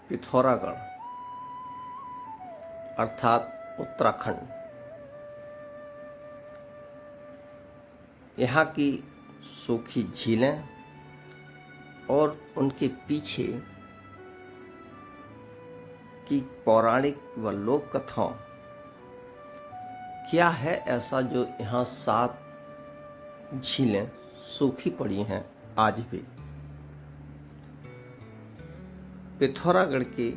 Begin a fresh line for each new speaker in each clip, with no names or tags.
पिथौरागढ़ अर्थात उत्तराखंड। यहाँ की सूखी झीलें और उनके पीछे की पौराणिक व लोक कथाओं, क्या है ऐसा जो यहाँ 7 झीलें सूखी पड़ी हैं आज भी। पिथौरागढ़ के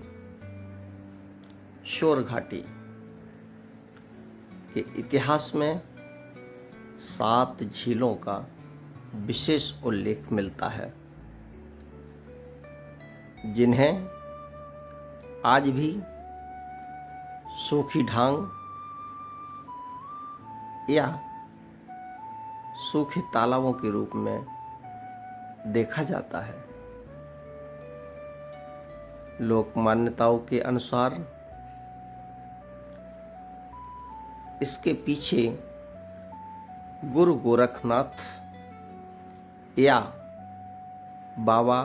शोर घाटी के इतिहास में 7 झीलों का विशेष उल्लेख मिलता है, जिन्हें आज भी सूखी ढांग या सूखे तालाबों के रूप में देखा जाता है। लोक मान्यताओं के अनुसार इसके पीछे गुरु गोरखनाथ या बाबा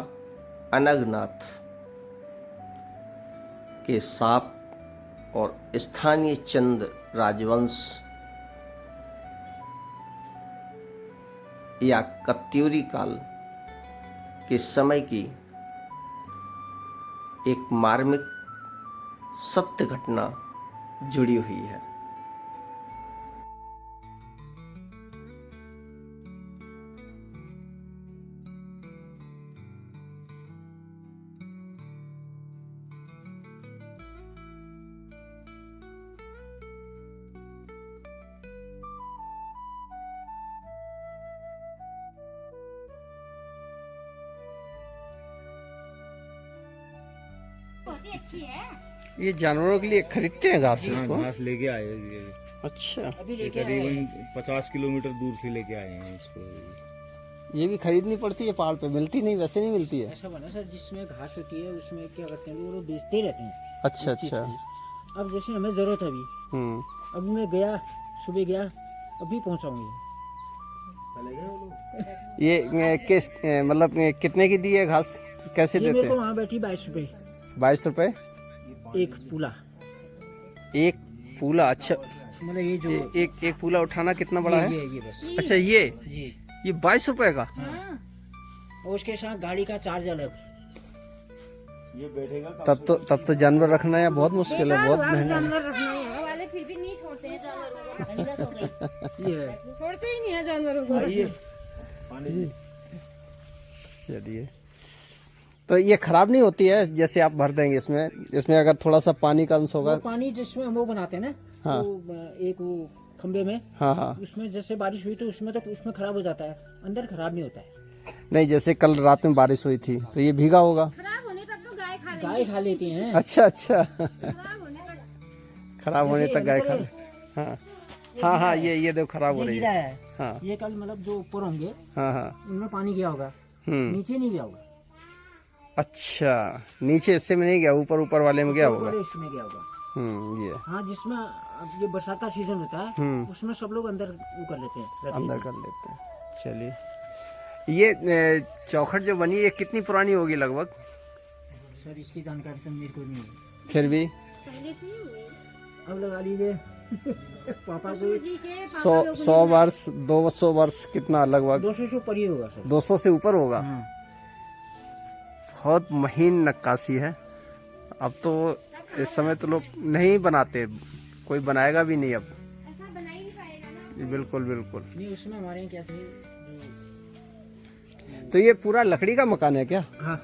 अनगनाथ के शाप और स्थानीय चंद राजवंश या कत्यूरी काल के समय की एक मार्मिक सत्य घटना जुड़ी हुई है।
अच्छी है।
ये जानवरों के लिए खरीदते हैं घास इसको?
घास लेके आए हैं ये।
अच्छा,
ये करीबन 50 किलोमीटर दूर से लेके आए हैं इसको।
ये भी खरीदनी पड़ती है, पहाड़ पे मिलती नहीं, वैसे नहीं मिलती है।
ऐसा बना सर, जिसमें घास होती है उसमें क्या करते हैं वो लोग बेचते रहते हैं।
अच्छा अच्छा।
अब जैसे हमें जरूरत है अभी, अभी मैं गया, सुबह गया, अभी पहुंचाऊंगी।
चले गए वो लोग।
ये किस मतलब कितने की दी है घास, कैसे
ये
देते
मेरे को
हैं?
वहाँ बैठी 22 रुपए
22 रुपए
एक पूला।
एक पूला? अच्छा,
मतलब ये जो
एक पूला उठाना कितना बड़ा है?
ये बस
अच्छा, ये
जी।
22 रुपए का?
और उसके साथ गाड़ी का चार्ज अलग।
ये बैठेगा
तब तो जानवर रखना है बहुत मुश्किल है, बहुत महंगा है।
जानवर रखना है वाले फिर भी नहीं छोड़ते हैं जानवरों को।
ये है।
छोड़ते ही नहीं है जानवरों को।
पानी।
चलिए, तो ये खराब नहीं होती है जैसे आप भर देंगे इसमें अगर थोड़ा सा पानी का अंश होगा?
वो पानी जिसमें हम वो बनाते हैं ना,
हाँ।
तो एक वो खंबे में,
हाँ हाँ।
उसमें जैसे बारिश हुई तो उसमें खराब हो जाता है, अंदर खराब नहीं होता है।
नहीं, जैसे कल रात में बारिश हुई थी तो ये भीगा होगा।
खराब होने तक तो
गाय खा लेती हैं।
अच्छा अच्छा।
खराब होने तक।
खराब होने तक गाय खा ले। हाँ हाँ हाँ, ये देखो खराब हो
ये
रही
गिरा
है।
है।
हाँ
ये कल मतलब जो ऊपर होंगे
हाँ हाँ।
उनमें पानी गया होगा, नीचे नहीं गया होगा।
अच्छा, नीचे हिस्से में नहीं गया, ऊपर वाले में गया होगा।
ऊपर इसमें गया होगा।
ये
हाँ, जिसमें अब ये बरसात का सीजन होता है उसमें सब लोग अंदर वो कर लेते हैं,
अंदर कर लेते हैं। चलिए, ये चौखट जो बनी है कितनी पुरानी होगी लगभग?
सर इसकी जानकारी तो मेरे को नहीं है।
फिर भी
पहले से ही हुए।
अब लगा लीजिए पापा को
जी के
100 वर्ष, 200 वर्ष, कितना लगभग?
200 से ऊपर ही होगा सर।
200 से ऊपर होगा।
हाँ।
बहुत महीन नक्काशी है। अब तो इस समय तो लोग नहीं बनाते, कोई बनाएगा भी नहीं अब।
ऐसा बना ही नहीं पाएगा ना।
जी, बिल्कुल बिल्कुल।
नहीं, उसमें हमारे यहाँ क्या थे
तो ये पूरा लकड़ी का मकान है क्या?
हाँ,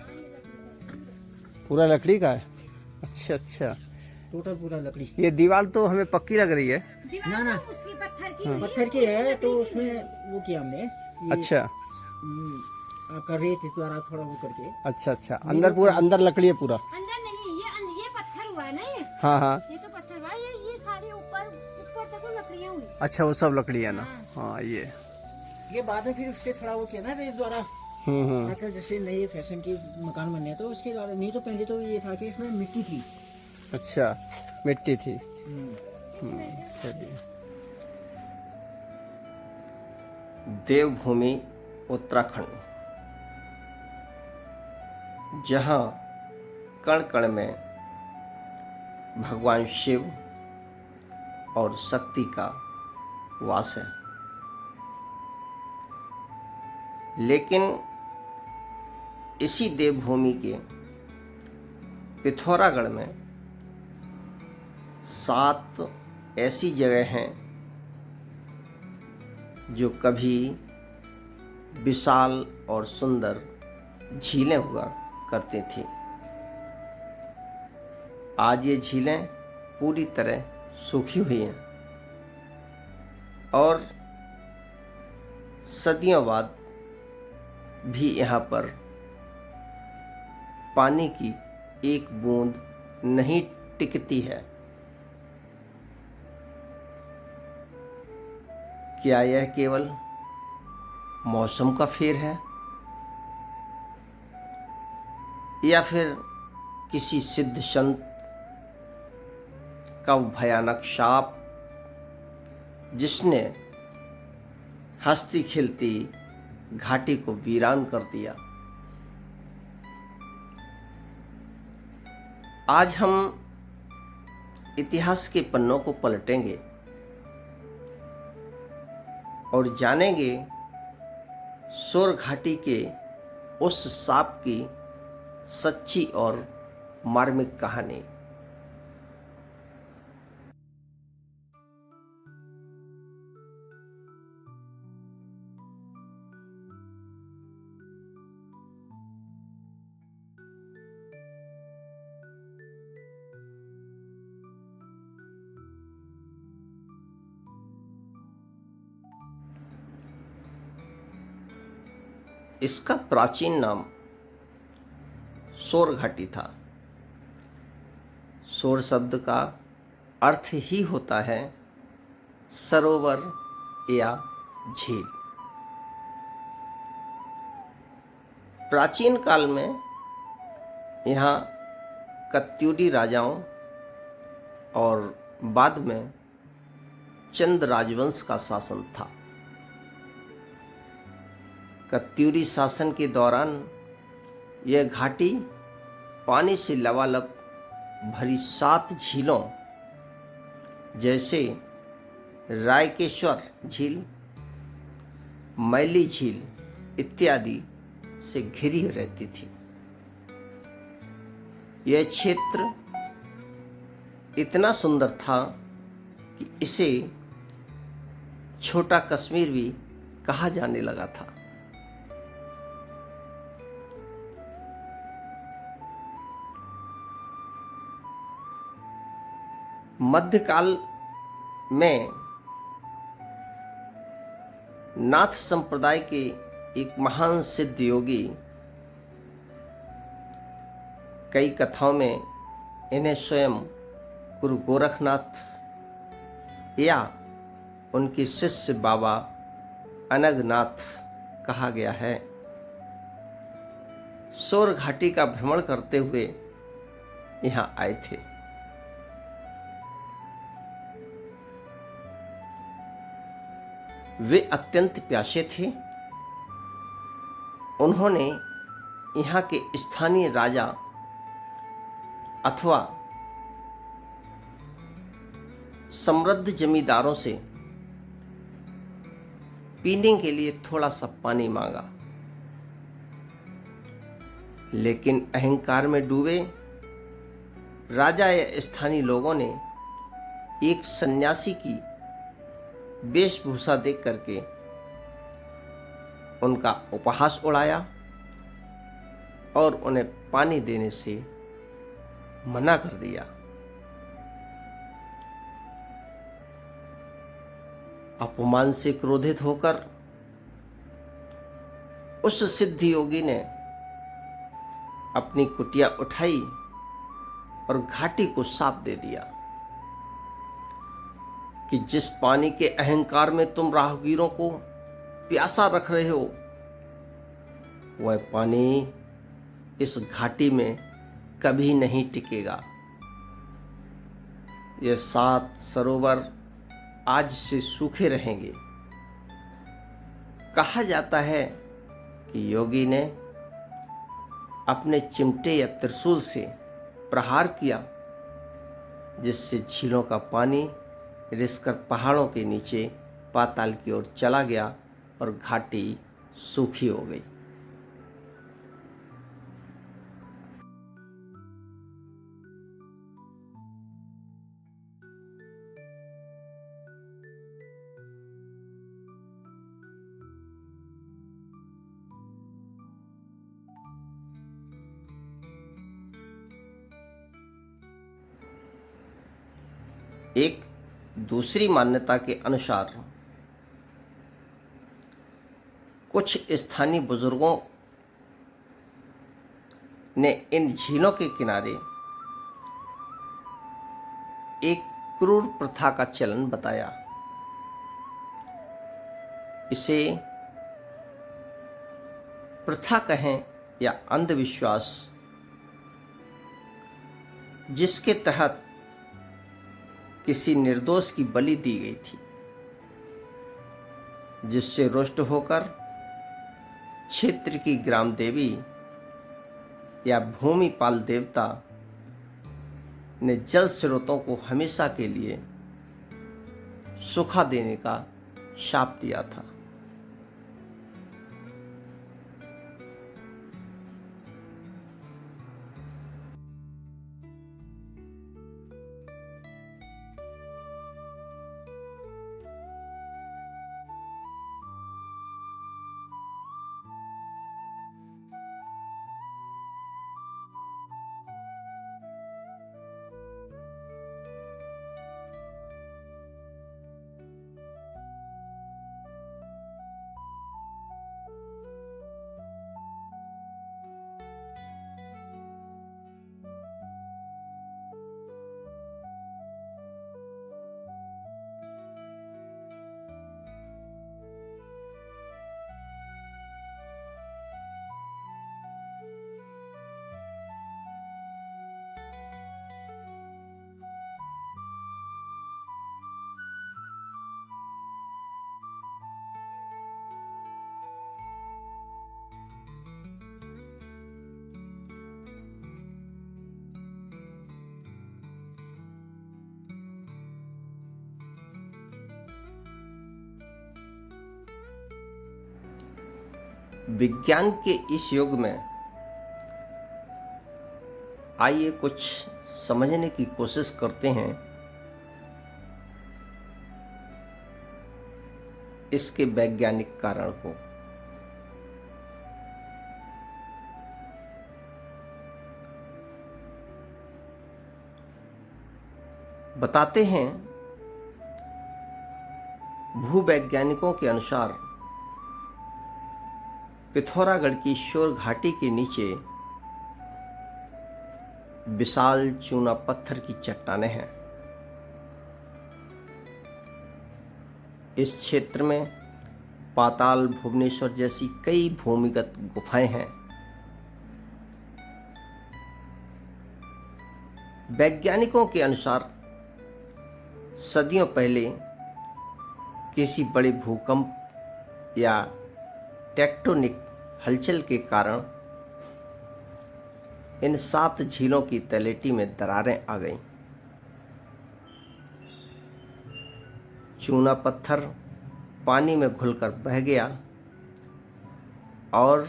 पूरा लकड़ी का है? अच्छा अच्छा।
टोटल पूरा लकड़ी।
ये दीवार तो हमें पक्की लग रही है।
ना ना,
उसकी पत्थर की
पत्थर की है, तो उसमें वो किया हमने ये,
अच्छा
आपका रेत द्वारा थोड़ा वो करके।
अच्छा अच्छा, अंदर पूरा अंदर लकड़ी है पूरा?
अंदर नहीं, ये पत्थर हुआ है ना, ये
हाँ हाँ।
ये तो पत्थर हुआ, ये सारे ऊपर तक वो लकड़ियां हुई।
अच्छा, वो सब लकड़ी है ना? हाँ,
ये बाद में फिर उससे थोड़ा वो किया ना रेत द्वारा। आजकल जैसे नए फैशन के मकान बने हैं तो उसके द्वारा, नहीं तो पहले तो ये था कि इसमें मिट्टी थी।
अच्छा, मिट्टी थी। चलिए, देवभूमि उत्तराखंड, जहाँ
कण कण में भगवान शिव और शक्ति का वास है। लेकिन इसी देवभूमि के पिथौरागढ़ में 7 ऐसी जगह हैं जो कभी विशाल और सुंदर झीलें हुआ करती थीं। आज ये झीलें पूरी तरह सूखी हुई हैं और सदियों बाद भी यहाँ पर पानी की एक बूंद नहीं टिकती है। क्या यह केवल मौसम का फेर है या फिर किसी सिद्ध संत का भयानक शाप जिसने हंसती खिलती घाटी को वीरान कर दिया? आज हम इतिहास के पन्नों को पलटेंगे और जानेंगे सोर घाटी के उस सांप की सच्ची और मार्मिक कहानी। इसका प्राचीन नाम सोर घाटी था। सोर शब्द का अर्थ ही होता है सरोवर या झील। प्राचीन काल में यहाँ कत्यूरी राजाओं और बाद में चंद राजवंश का शासन था। कत्यूरी शासन के दौरान यह घाटी पानी से लबालब भरी 7 झीलों जैसे रायकेश्वर झील, मैली झील इत्यादि से घिरी रहती थी। यह क्षेत्र इतना सुंदर था कि इसे छोटा कश्मीर भी कहा जाने लगा था। मध्यकाल में नाथ संप्रदाय के एक महान सिद्ध योगी, कई कथाओं में इन्हें स्वयं गुरु गोरखनाथ या उनके शिष्य बाबा अनगनाथ कहा गया है, सोर घाटी का भ्रमण करते हुए यहाँ आए थे। वे अत्यंत प्यासे थे। उन्होंने यहाँ के स्थानीय राजा अथवा समृद्ध जमींदारों से पीने के लिए थोड़ा सा पानी मांगा, लेकिन अहंकार में डूबे राजा या स्थानीय लोगों ने एक सन्यासी की वेशभूषा देख करके उनका उपहास उड़ाया और उन्हें पानी देने से मना कर दिया। अपमान से क्रोधित होकर उस सिद्ध योगी ने अपनी कुटिया उठाई और घाटी को साफ दे दिया कि जिस पानी के अहंकार में तुम राहगीरों को प्यासा रख रहे हो, वह पानी इस घाटी में कभी नहीं टिकेगा। ये 7 सरोवर आज से सूखे रहेंगे। कहा जाता है कि योगी ने अपने चिमटे या त्रिशूल से प्रहार किया, जिससे झीलों का पानी रिसकर पहाड़ों के नीचे पाताल की ओर चला गया और घाटी सूखी हो गई। एक दूसरी मान्यता के अनुसार कुछ स्थानीय बुजुर्गों ने इन झीलों के किनारे एक क्रूर प्रथा का चलन बताया। इसे प्रथा कहें या अंधविश्वास, जिसके तहत किसी निर्दोष की बलि दी गई थी, जिससे रुष्ट होकर क्षेत्र की ग्राम देवी या भूमिपाल देवता ने जल स्रोतों को हमेशा के लिए सूखा देने का शाप दिया था। विज्ञान के इस युग में आइए कुछ समझने की कोशिश करते हैं इसके वैज्ञानिक कारण को। बताते हैं, भूवैज्ञानिकों के अनुसार पिथौरागढ़ की शोर घाटी के नीचे विशाल चूना पत्थर की चट्टानें हैं। इस क्षेत्र में पाताल भुवनेश्वर जैसी कई भूमिगत गुफाएं हैं। वैज्ञानिकों के अनुसार सदियों पहले किसी बड़े भूकंप या टेक्टोनिक हलचल के कारण इन 7 झीलों की तलहटी में दरारें आ गईं। चूना पत्थर पानी में घुलकर बह गया और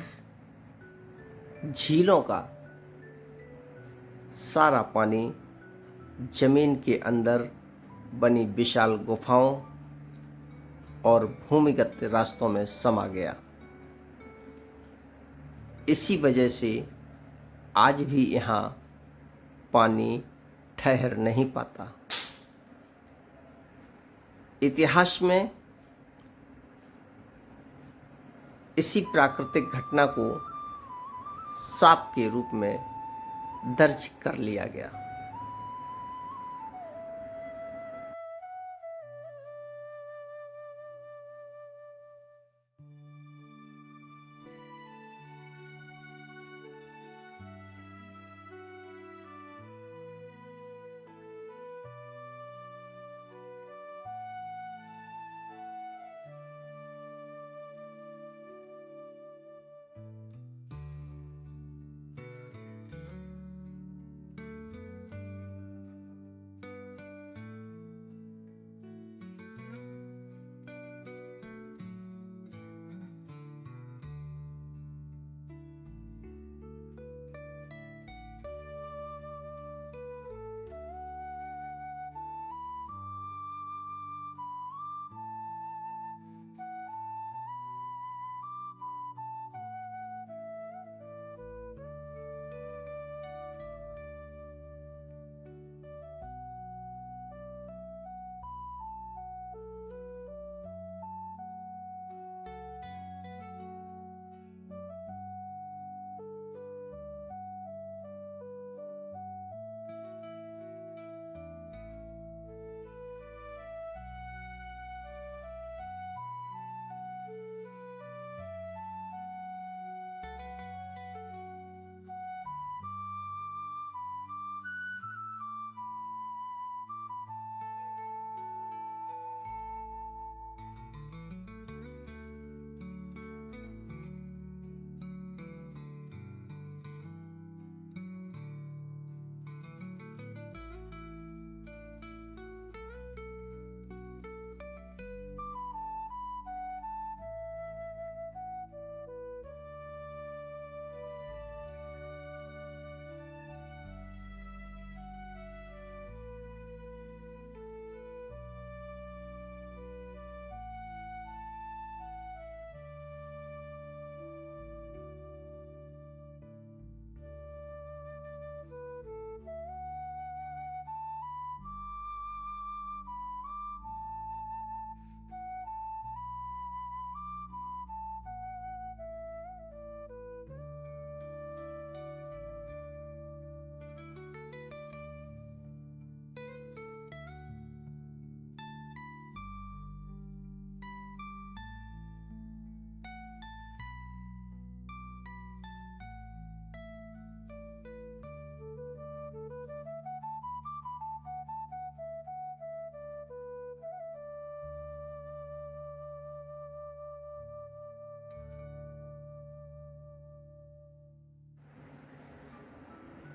झीलों का सारा पानी जमीन के अंदर बनी विशाल गुफाओं और भूमिगत रास्तों में समा गया। इसी वजह से आज भी यहाँ पानी ठहर नहीं पाता। इतिहास में इसी प्राकृतिक घटना को शाप के रूप में दर्ज कर लिया गया।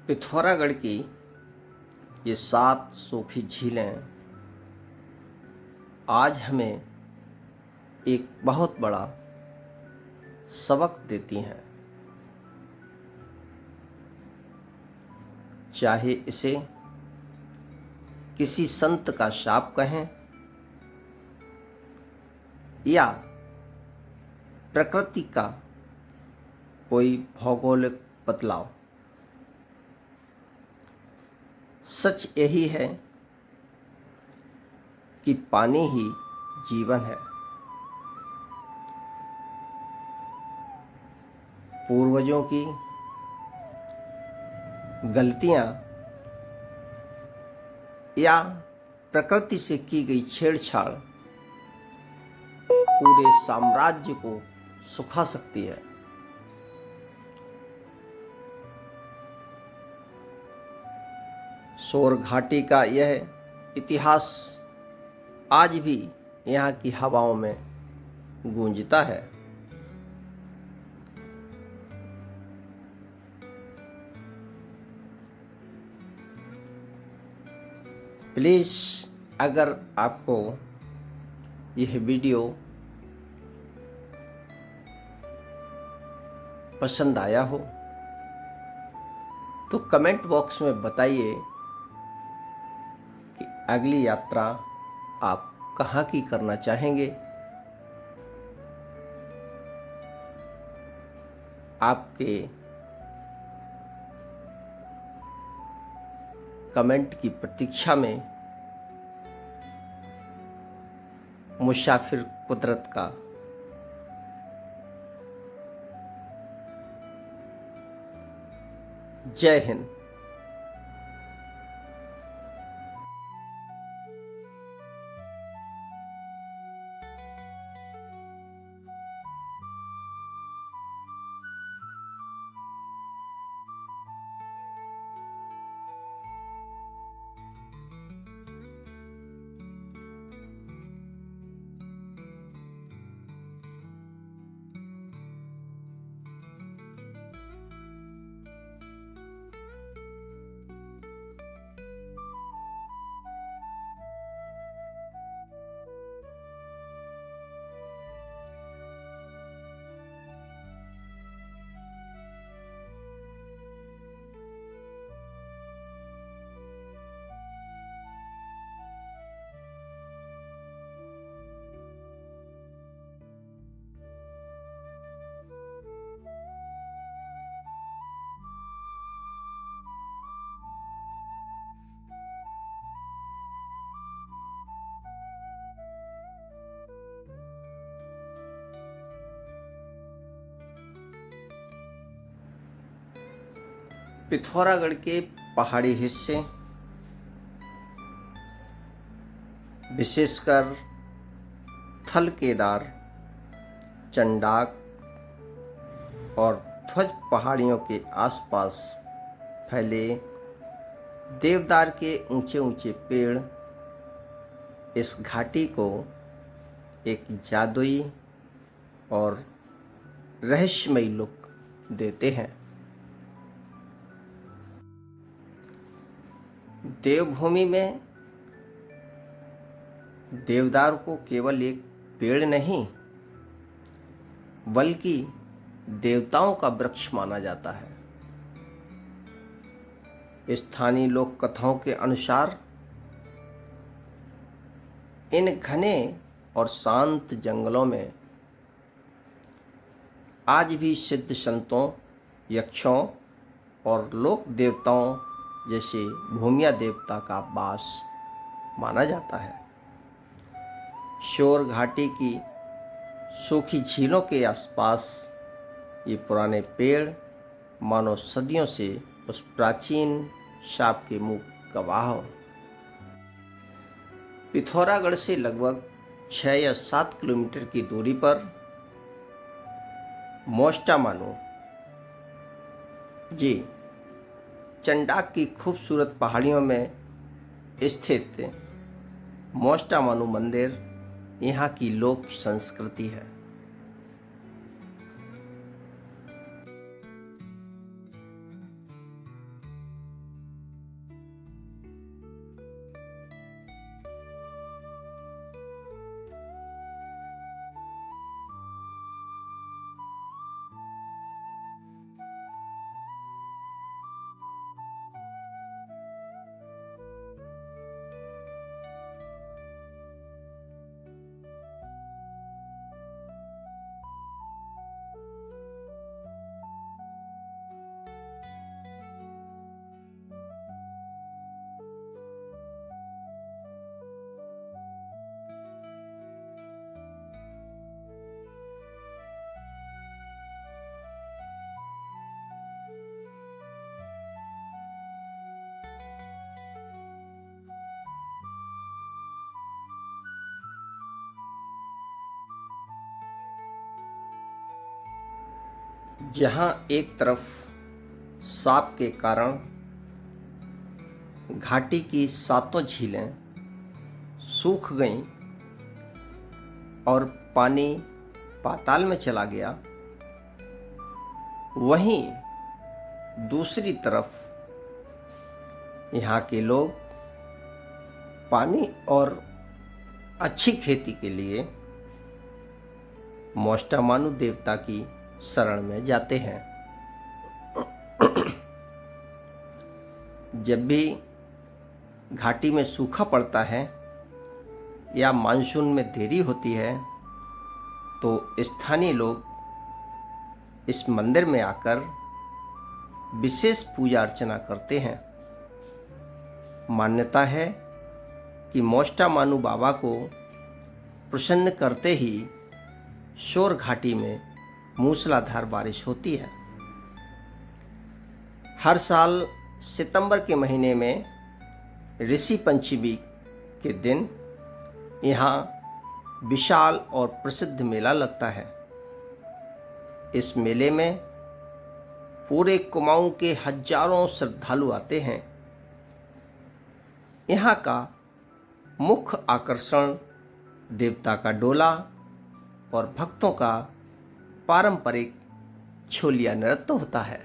पिथौरागढ़ की ये 7 सूखी झीलें आज हमें एक बहुत बड़ा सबक देती हैं। चाहे इसे किसी संत का शाप कहें या प्रकृति का कोई भौगोलिक बदलाव, सच यही है कि पानी ही जीवन है। पूर्वजों की गलतियां या प्रकृति से की गई छेड़छाड़ पूरे साम्राज्य को सुखा सकती है। शोर घाटी का यह इतिहास आज भी यहाँ की हवाओं में गूंजता है। प्लीज़ अगर आपको यह वीडियो पसंद आया हो तो कमेंट बॉक्स में बताइए कि अगली यात्रा आप कहाँ की करना चाहेंगे। आपके कमेंट की प्रतीक्षा में मुसाफिर कुदरत का जय हिंद। पिथौरागढ़ के पहाड़ी हिस्से, विशेषकर थल केदार, चंडाक और ध्वज पहाड़ियों के आसपास फैले देवदार के ऊंचे ऊंचे पेड़ इस घाटी को एक जादुई और रहस्यमयी लुक देते हैं। देवभूमि में देवदार को केवल एक पेड़ नहीं बल्कि देवताओं का वृक्ष माना जाता है। स्थानीय लोक कथाओं के अनुसार इन घने और शांत जंगलों में आज भी सिद्ध संतों, यक्षों और लोक देवताओं जैसे भूमिया देवता का वास माना जाता है। शोर घाटी की सूखी झीलों के आसपास ये पुराने पेड़ मानो सदियों से उस प्राचीन शाप के मुख गवाह हों। पिथौरागढ़ से लगभग 6 या 7 किलोमीटर की दूरी पर मोस्टामानू जी चंडाक की खूबसूरत पहाड़ियों में स्थित मोस्टामानू मंदिर यहाँ की लोक संस्कृति है। जहां एक तरफ साप के कारण घाटी की 7 झीलें सूख गईं और पानी पाताल में चला गया, वहीं दूसरी तरफ यहाँ के लोग पानी और अच्छी खेती के लिए मोष्टामानु देवता की शरण में जाते हैं। जब भी घाटी में सूखा पड़ता है या मानसून में देरी होती है तो स्थानीय लोग इस मंदिर में आकर विशेष पूजा अर्चना करते हैं। मान्यता है कि मोष्टामानु बाबा को प्रसन्न करते ही शोर घाटी में मूसलाधार बारिश होती है। हर साल सितंबर के महीने में ऋषि पंचमी के दिन यहाँ विशाल और प्रसिद्ध मेला लगता है। इस मेले में पूरे कुमाऊं के हजारों श्रद्धालु आते हैं। यहाँ का मुख्य आकर्षण देवता का डोला और भक्तों का पारंपरिक छोलिया नृत्य होता है।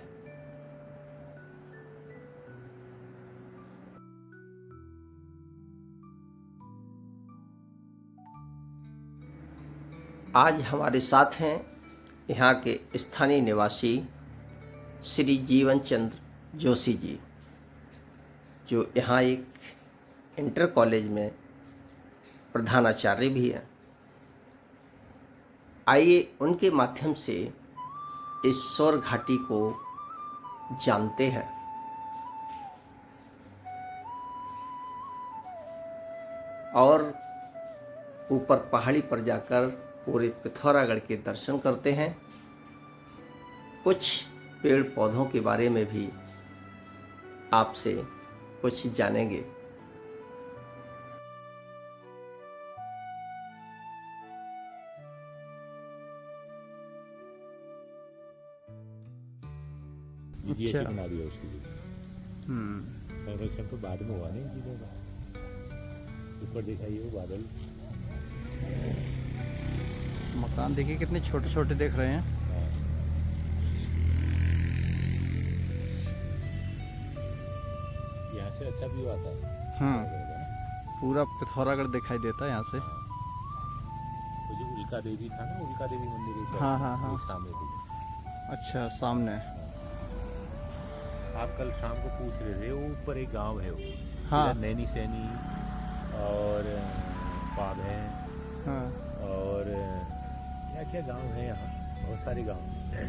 आज हमारे साथ हैं यहाँ के स्थानीय निवासी श्री जीवन चंद्र जोशी जी, जो यहाँ एक इंटर कॉलेज में प्रधानाचार्य भी हैं। आइए उनके माध्यम से इस शोर घाटी को जानते हैं। और ऊपर पहाड़ी पर जाकर पूरे पिथौरागढ़ के दर्शन करते हैं। कुछ पेड़ पौधों के बारे में भी आपसे कुछ जानेंगे।
GST बना दिया उसकी भी। संरक्षण तो बाद में हुआ नहीं चीज़ों का। ऊपर दिखाइए वो बादल,
मकान देखिए कितने छोटे छोटे दिख रहे हैं।
यहाँ से अच्छा व्यू आता है।
पूरा पिथौरागढ़ दिखाई देता है यहाँ से।
तो जो उल्का देवी था ना, उल्का देवी मंदिर एक
हाँ।
सामने थी।
अच्छा, सामने।
आप कल शाम को पूछ रहे थे, वो ऊपर एक गांव है, वो
हाँ।
नैनी सैनी और पाग है।
हाँ।
और क्या गांव है यहाँ, बहुत सारे गांव हैं।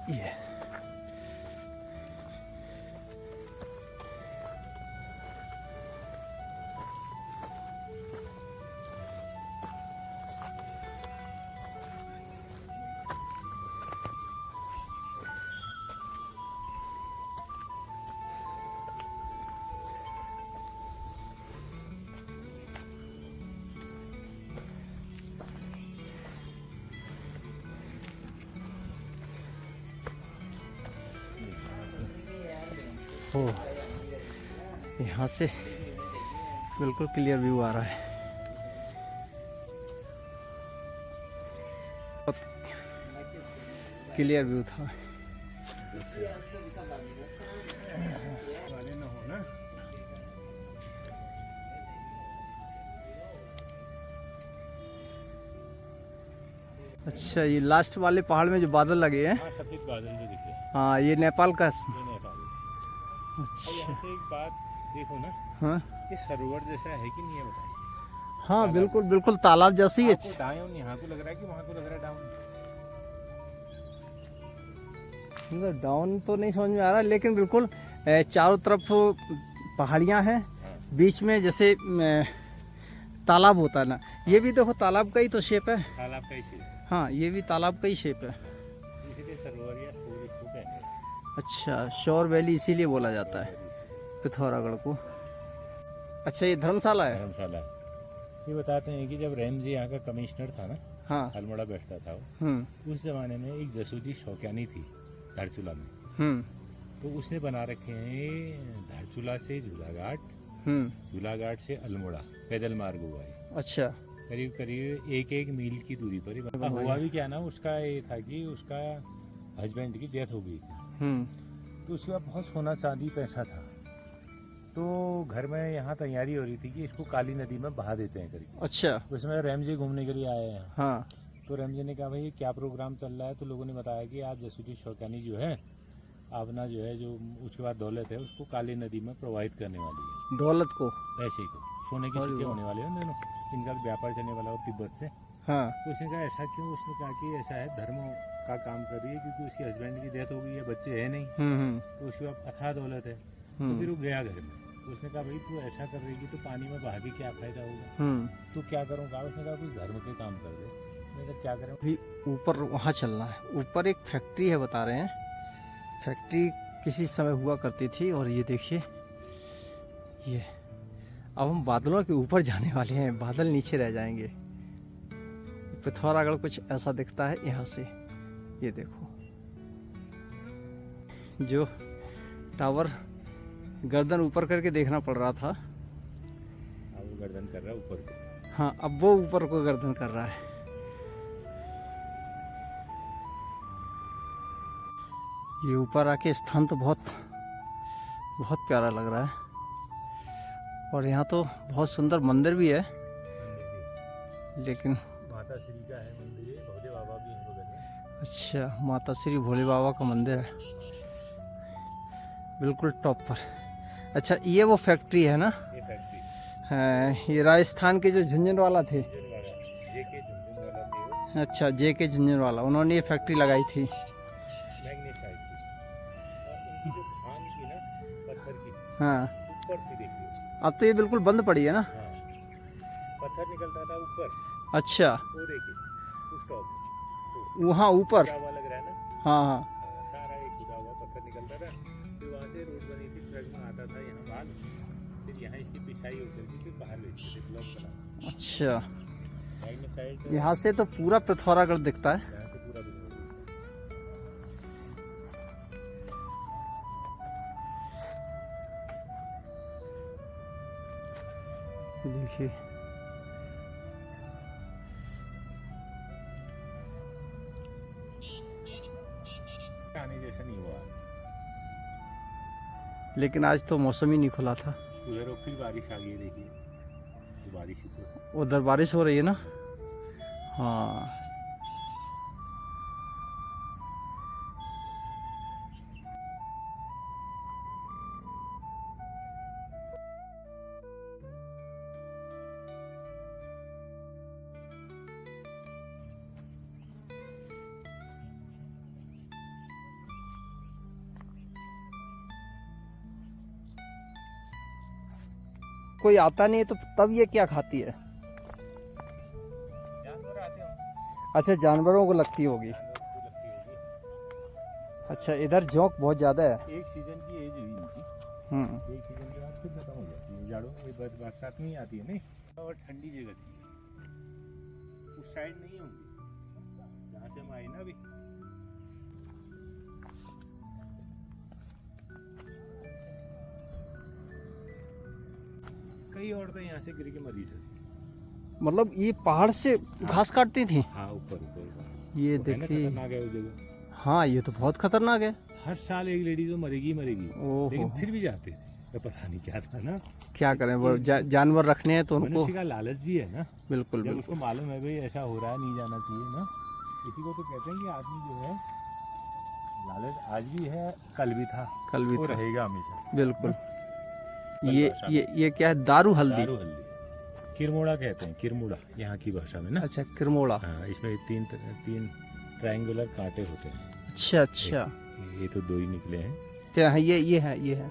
ये यहाँ से बिल्कुल क्लियर व्यू आ रहा है। बहुत क्लियर व्यू था। अच्छा, ये लास्ट वाले पहाड़ में जो बादल लगे हैं,
सफेद बादल जो दिखे,
हाँ, ये नेपाल का।
ये नेपाल।
अच्छा,
यहाँ से एक बात देखो ना,
हाँ
ये सरोवर जैसा है कि नहीं है बताइए।
हाँ, बिल्कुल बिल्कुल तालाब जैसी है।
आपको डाउन यहाँ को लग रहा है कि वहाँ को लग रहा है डाउन?
मतलब डाउन तो नहीं समझ में आ रहा, लेकिन बिल्कुल चारों तरफ पहाड़ियाँ हैं, बीच में जैसे तालाब होता है ना, ये भी देखो तालाब का ही तो शेप है।
तालाब का ही शेप।
हाँ, ये भी तालाब का ही शेप है।
इसलिए सरोवर या सूर्य को कहते हैं।
अच्छा, शोर वैली इसीलिए बोला जाता है पिथौरागढ़ को। अच्छा, ये धर्मशाला है।
धर्मशाला। ये बताते हैं कि जब रैमजी यहाँ का कमिश्नर था ना,
हाँ।
अल्मोड़ा बैठता था वो, उस जमाने में एक जसूदी शौक्यानी थी धारचूला में, तो उसने बना रखे हैं धारचूला से झूलाघाट से अल्मोड़ा पैदल मार्ग हुआ है।
अच्छा।
करीब करीब 1 मील की दूरी पर ही हुआ भी क्या ना, उसका ये था कि उसका हस्बैंड की डेथ हो गई थी, तो उसके बाद बहुत सोना चांदी पैसा था, तो घर में यहाँ तैयारी हो रही थी कि इसको काली नदी में बहा देते हैं करके।
अच्छा।
उसमें रैमजी घूमने के लिए आए हैं।
हाँ।
तो रैमजी ने कहा भाई ये क्या प्रोग्राम चल रहा है, तो लोगों ने बताया कि आप जसूदी शौक्यानी जो है अपना जो है जो उसके बाद दौलत है उसको काली नदी में प्रोवाइड करने वाली है,
दौलत को,
पैसे को, सोने की सिक्के होने वाले हैं दोनों, इनका व्यापार चलने वाला हो तिब्बत से।
हाँ।
तो उसने कहा ऐसा क्यों, उसने कहा कि ऐसा है धर्म का काम कर रही है क्योंकि उसकी हस्बैंड की डेथ हो गई है, बच्चे है नहीं, तो उसके बाद अथाह दौलत है। तो फिर वो गया घर में, तो उसने कहा भाई तू ऐसा कर रही तो पानी में बहा के क्या फायदा होगा, तो क्या करूँ, कहा उसने कहा कुछ धर्म के काम कर दे। मैंने कहा क्या करें,
अभी ऊपर वहाँ चलना है, ऊपर एक फैक्ट्री है बता रहे हैं, फैक्ट्री किसी समय हुआ करती थी। और ये देखिए ये अब हम बादलों के ऊपर जाने वाले हैं, बादल नीचे रह जाएंगे। पिथौरागढ़ कुछ ऐसा दिखता है यहाँ से, ये देखो जो टावर गर्दन ऊपर करके देखना पड़ रहा था,
अब वो गर्दन कर रहा है ऊपर को।
हाँ अब वो ऊपर को गर्दन कर रहा है। ये ऊपर आके स्थान तो बहुत प्यारा लग रहा है, और यहाँ तो बहुत सुंदर मंदिर भी है, लेकिन
माता श्री का है मंदिर, भोले बाबा भी हैं बगल में।
अच्छा, माता श्री भोले बाबा का मंदिर है बिल्कुल टॉप पर। अच्छा ये वो फैक्ट्री है ना?
ये फैक्ट्री
हाँ, ये राजस्थान के जो झुंझुनवाला थे।
जेके झुंझुनवाला थे वो।
अच्छा, जेके झुंझुनवाला, उन्होंने ये फैक्ट्री लगाई थी।
मैग्नेसाइट की, और उनकी जो खान की ना पत्थर की
हाँ,
ऊपर थी, देखिए
अब तो ये बिल्कुल बंद पड़ी है ना?
हाँ, पत्थर निकलता था ऊपर,
अच्छा,
वो देखिए उस टॉप
वहाँ ऊपर।
खुदा हुआ लग रहा है ना,
हाँ हाँ,
सारा एक खुदा हुआ पत्थर निकलता था, फिर वहाँ से रोड बनी थी, ट्रक में आता था यहाँ माल, फिर यहाँ इसकी पिसाई होकर के फिर बाहर भेजते थे, ब्लॉक बना।
अच्छा,
मैग्नेसाइट
यहाँ से तो पूरा पिथौरागढ़ दिखता है।
यहाँ से पूरा बिल्कुल
देखिए
आने जैसा नहीं हुआ,
लेकिन आज तो मौसम ही नहीं खुला था।
उधर फिर बारिश आ गई, देखिए तो बारिश ही तो।
उधर बारिश हो रही है ना? हाँ, कोई आता नहीं है तो तब ये क्या खाती है?
जानवर आते होंगे,
अच्छा, जानवरों को लगती होगी।
जानवर को लगती होगी।
अच्छा, इधर जोंक बहुत ज्यादा है।
एक सीजन की एज हुई इनकी, एक सीजन के बाद फिर खत्म हो जाती है, जाड़ों में बरसात नहीं आती है नहीं, और ठंडी जगह चाहिए, उस साइड नहीं होंगी जहाँ से हम आए ना अभी। कई औरतें यहाँ से गिर के मरी थी।
मतलब ये पहाड़ से घास काटती थी?
हाँ, ऊपर ऊपर
ये
वो है ना,
देखिए।
खतरनाक है वो जगह।
हाँ, ये तो बहुत खतरनाक है।
हर साल एक लेडी तो मरेगी मरेगी,
ओहो।
लेकिन फिर भी जाते थे, तो पता नहीं क्या था ना,
क्या करें, वो जानवर रखने हैं तो उनको
मनुष्य का लालच भी है ना।
बिल्कुल
जब
बिल्कुल।
उसको मालूम है भाई ऐसा हो रहा है, नहीं जाना चाहिए ना, इसी को तो कहते हैं कि आदमी जो है लालच आज भी है, कल भी था,
कल भी
वो
था।
रहेगा हमेशा।
बिल्कुल।
कल
ये
भाषा
ये क्या है? दारू हल्दी।
दारू हल्दी, किरमोड़ा कहते हैं, किरमुड़ा यहाँ की भाषा में ना।
अच्छा, किरमोड़ा।
हाँ, इसमें तीन ट्रायंगुलर कांटे होते हैं।
अच्छा अच्छा,
ये तो दो ही निकले हैं।
क्या है ये है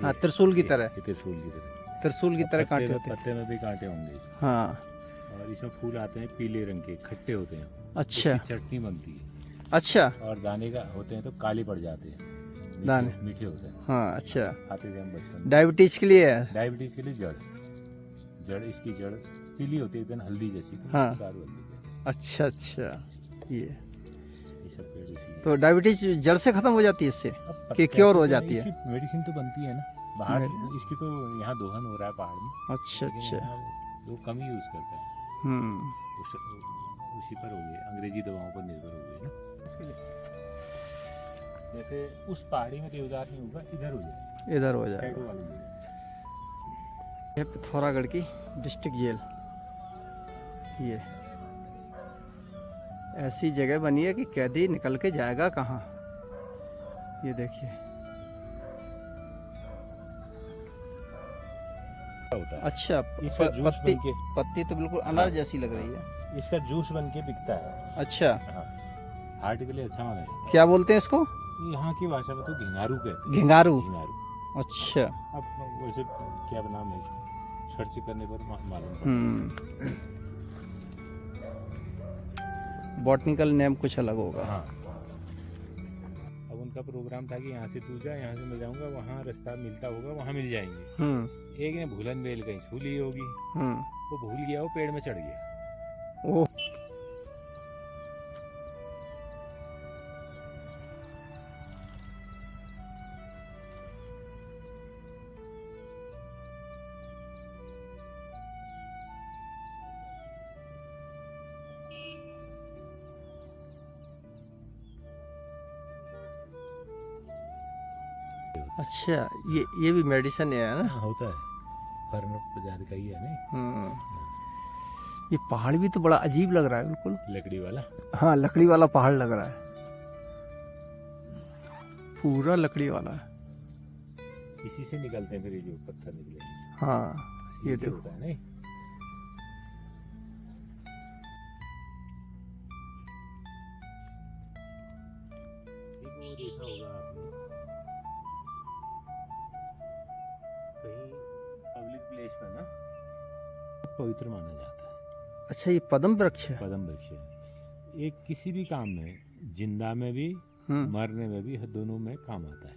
हाँ, त्रिशूल की तरह।
ये त्रिशूल की तरह,
त्रिशूल की तरह
पत्ते
कांटे
में-
होते हैं।
पत्ते में भी कांटे होंगे इसमें।
हाँ,
और इसमें फूल आते हैं पीले रंग के, खट्टे होते हैं,
अच्छा
इसकी चटनी बनती है,
अच्छा।
और दाने का होते हैं तो काले पड़ जाते हैं, मीठे-
दाने।
मीठे होते हैं,
हाँ, अच्छा।
खाते थे हम बचपन में।
डायबिटीज के लिए है।
डायबिटीज के लिए जड़ इसकी जड़ पीली होती है एकदम हल्दी जैसी, तो
हाँ।
दारू हल्दी कहते हैं।
अच्छा अच्छा, ये
ये सब पेड़ उसी के।
तो डायबिटीज जड़ से खत्म हो जाती है इससे
अब
कि
पत्ते
क्योर हो
आते हैं,
जाती है?
इसकी मेडिसिन तो बनती है ना बाहर, इसकी तो यहाँ दोहन हो रहा है पहाड़ में।
अच्छा
लेकिन
अच्छा।
यहाँ लोग कम ही यूज़ करते हैं, उसी पर हो गए, अंग्रेजी दवाओं पर निर्भर हो गए ना। जैसे उस पहाड़ी में देवदार नहीं होगा, इधर हो जाए,
इधर हो
साइड
जाएगा।
वाले में।
ये पिथौरागढ़ की डिस्ट्रिक्ट जेल, ये ऐसी जगह बनी है कि कैदी निकल के जाएगा कहाँ। ये देखिए,
होता है
अच्छा
इसका जूस
पत्ती
बन के,
पत्ती तो बिल्कुल अनार जैसी लग रही है।
इसका जूस बन के बिकता है।
अच्छा,
हाँ, हार्ट के लिए अच्छा माना है।
क्या बोलते हैं इसको?
यहाँ की भाषा में तो घिंगारू कहते हैं।
घिंगारू।
घिंगारू।
अच्छा।
अब वैसे क्या नाम है, सर्च करने पर मालूम पड़ता है।
बॉटनिकल नेम कुछ अलग होगा।
हाँ। अब उनका प्रोग्राम था कि यहाँ से तू जा, यहाँ से मैं जाऊँगा, वहाँ रास्ता मिलता होगा, वहाँ मिल जाएंगे। एक ने भूलन बेल कहीं छू ली होगी, वो भूल गया, वो पेड़ में चढ़ गया।
ओह, अच्छा, ये भी मेडिसिन है ना?
हाँ, होता है, फर्न प्रजाति का ही है नहीं।
ये पहाड़ भी तो बड़ा अजीब लग रहा है बिल्कुल।
लकड़ी वाला।
हाँ, लकड़ी वाला पहाड़ लग रहा है, पूरा लकड़ी वाला है।
इसी से निकलते हैं फिर ये जो पत्थर निकले।
हाँ, ये
सीधे
देखो।
होता है नहीं। एक वो देखा होगा आपने, कहीं पब्लिक प्लेस पर ना पवित्र माना जाता है।
अच्छा, ये पद्म वृक्ष है।
पद्म वृक्ष है। ये किसी भी काम में, जिंदा में भी मरने में भी, दोनों में काम आता है।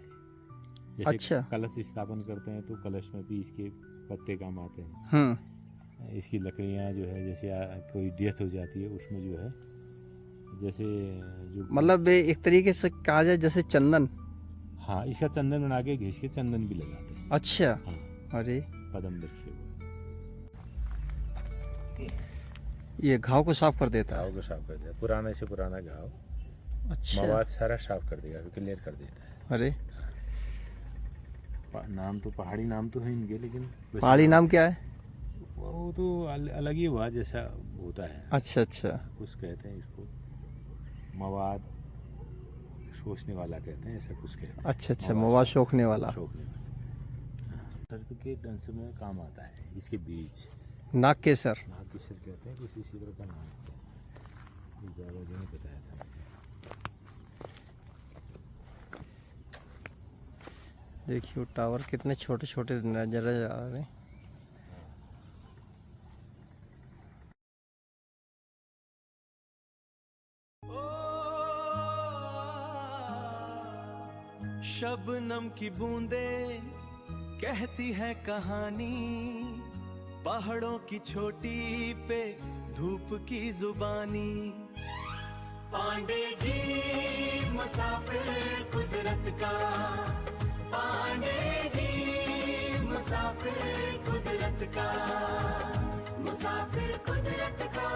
जैसे
अच्छा।
कलश स्थापन करते हैं तो कलश में भी इसके पत्ते काम आते हैं। इसकी लकड़ियाँ जो है, जैसे कोई डेथ हो जाती है उसमें जो है, जैसे जो
मतलब एक तरीके से कहा जाए जैसे चंदन।
हाँ, इसका चंदन बना के घिस के चंदन भी लगाते हैं।
अच्छा।
हाँ,
अरे,
पद्म वृक्ष है वो।
ये घाव को साफ कर देता है।
घाव को साफ कर देता है, पुराने से पुराना घाव,
अच्छा।
मवाद सारा साफ कर देगा, क्लियर कर देता है।
अरे,
नाम तो पहाड़ी नाम तो है इनके, लेकिन
पहाड़ी नाम क्या है?
वो तो अलग ही हुआ जैसा होता है।
अच्छा अच्छा। कुछ
कहते हैं इसको मवाद सोचने वाला कहते हैं, ऐसा कुछ कहते हैं।
अच्छा अच्छा, मवाद सोखने वाला।
सोखने वाला सर्प के दंश में काम आता है। इसके बीज
नागकेसर।
नागकेसर कहते हैं, कुछ इसी तरह का नाम है, ये ज़्यादा जो नहीं बताया था।
देखिए टावर कितने छोटे छोटे नजर आ रहे हैं।
शबनम की बूंदें कहती है कहानी, पहाड़ों की छोटी पे धूप की जुबानी। पांडे जी मुसाफिर कुदरत का, पांडे जी मुसाफिर कुदरत का, मुसाफिर कुदरत का।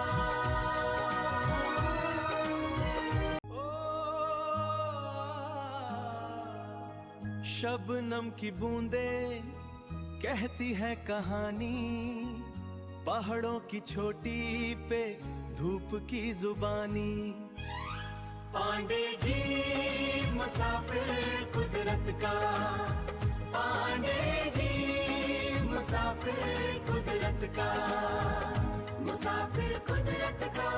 शबनम की बूंदें कहती है कहानी, पहाड़ों की छोटी पे धूप की जुबानी। पांडे जी मुसाफिर कुदरत का, पांडे जी मुसाफिर कुदरत का, मुसाफिर कुदरत का।